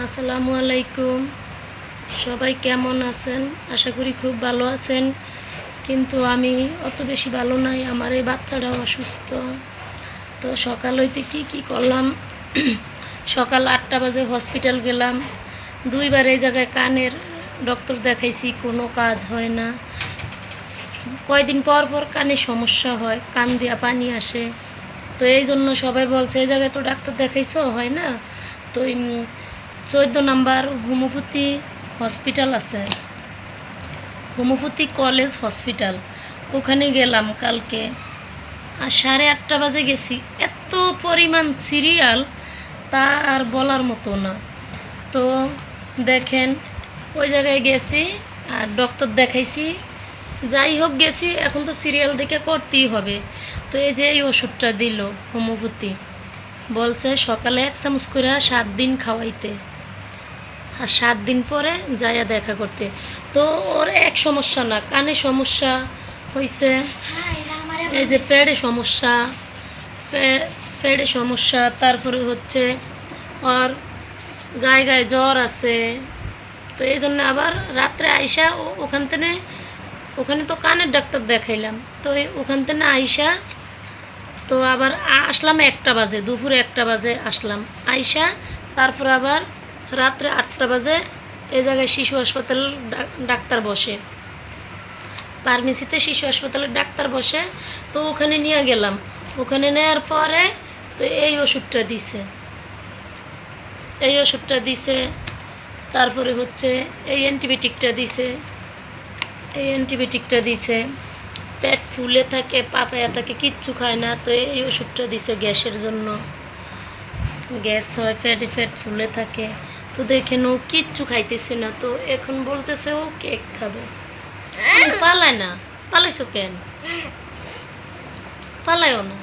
আসসালামু আলাইকুম। সবাই কেমন আছেন? আশা করি খুব ভালো আছেন। কিন্তু আমি অত বেশি ভালো নাই, আমার এই বাচ্চাটাও অসুস্থ। তো সকাল হইতে কি করলাম, সকাল 8টা বাজে হসপিটাল গেলাম। 2বার এই জায়গায় কানের ডক্টর দেখাইছি, কোনো কাজ হয় না। কয়দিন পর পর কানে সমস্যা হয়, কান দিয়া পানি আসে। তো এই জন্য সবাই বলছে এই জায়গায় তো ডাক্তার দেখাইছো, হয় না। তো 14 নাম্বার হোমিওপ্যাথি হসপিটাল আছে, হোমিওপ্যাথি কলেজ হসপিটাল, ওখানে গেলাম কালকে। আর 8:30 বাজে গেছি, এত পরিমাণ সিরিয়াল তা আর বলার মতো না। তো দেখেন, ওই জায়গায় গেছি আর ডক্টর দেখাইছি, যাই হোক গেছি, এখন তো সিরিয়াল দেখে করতেই হবে। তো এই যে এই ওষুধটা দিল হোমিওপ্যাথি, বলছে সকালে 1 চামচ করে 7 দিন খাওয়াইতে, আর 7 দিন পরে যাইয়া দেখা করতে। তো ওর এক সমস্যা না, কানে সমস্যা হয়েছে, এই যে পেটে সমস্যা, পেটে সমস্যা, তারপরে হচ্ছে ওর গায়ে গায়ে জ্বর আছে। তো এই জন্য আবার রাত্রে আইসা ওখানে তো কানের ডাক্তার দেখাইলাম, তো ওখান থেকে আইসা তো আবার আসলাম 1টা বাজে, দুপুরে 1টা বাজে আসলাম। আইসা তারপর আবার রাত্রে 8টা বাজে এই জায়গায় শিশু হাসপাতালের ডাক্তার বসে, ফার্মেসিতে শিশু হাসপাতালের ডাক্তার বসে। তো ওখানে নিয়ে গেলাম, ওখানে নেওয়ার পরে তো এই ওষুধটা দিছে, তারপরে হচ্ছে এই অ্যান্টিবায়োটিকটা দিছে। পেট ফুলে থাকে, পাপায়া থাকে, কিচ্ছু খায় না। তো এই ওষুধটা দিছে গ্যাসের জন্য, গ্যাস হয়, ফ্যাট ফুলে থাকে। তো দেখেন ও কিচ্ছু খাইতেছে না। তো এখন বলতেছে ও কেক খাবে। পালায় না, পালাইছো কেন? পালায়ও না,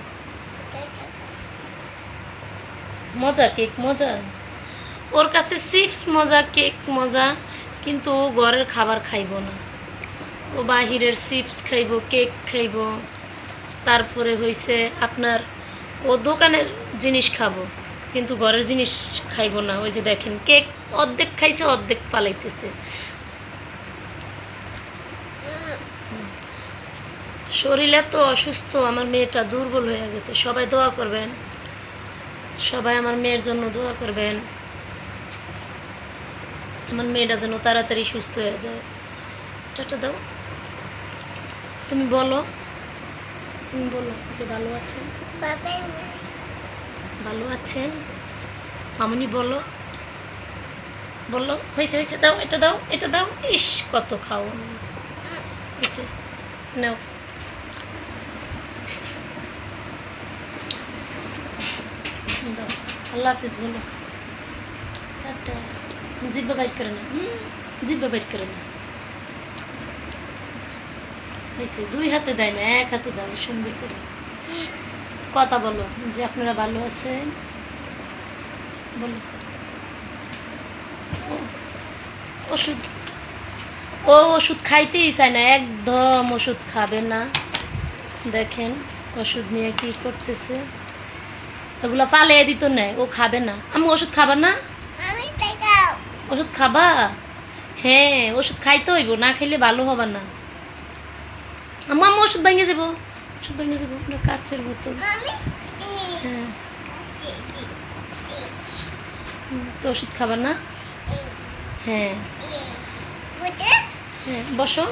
মজা কেক মজা, ওর কাছে চিপস মজা, কেক মজা, কিন্তু ও ঘরের খাবার খাইব না। ও বাহিরের চিপস খাইব, কেক খাইব, তারপরে হইছে আপনার ও দোকানের জিনিস খাবো, কিন্তু ঘরের জিনিস খাইব না। ওই যে দেখেন কেক অর্ধেক খাইছে, অর্ধেক পালাইতেছে। শরীরে তো অসুস্থ, আমার মেয়েটা দুর্বল হয়ে গেছে। সবাই দোয়া করবেন, সবাই আমার মেয়ের জন্য দোয়া করবেন, আমার মেয়েটা যেন তাড়াতাড়ি সুস্থ হয়ে যায়। টাটা দাও, তুমি বলো যে ভালো আছেন, ভালো আছেন মামুনি, বলো হয়েছে দাও, এটা দাও। ইস, কত খাও হয়েছে, নাও। দাও, আল্লাহ হাফিজ বলো, টাটা। জিব্বা বাইর করে না, জিব্বা বাইর করে না। হয়েছে, 2 হাতে দেয় না, 1 হাতে দাও, সুন্দর করে কথা বলো যে আপনারা ভালো আছেন, বলো। ওষুধ খাইতেই চায় না, একদম ওষুধ খাবে না। দেখেন ওষুধ নিয়ে কি করতেছে, এগুলো পালিয়ে দিত নেয়, ও খাবে না। আমি ওষুধ খাবা না, ওষুধ খাবা? হ্যাঁ, ওষুধ খাইতে হইব, না খাইলে ভালো হবা না। আমার ওষুধ ভেঙে যাবো, ওটা কাচের বোতল। হ্যাঁ, তো ওষুধ খাবা না? হ্যাঁ, হ্যাঁ, বসো।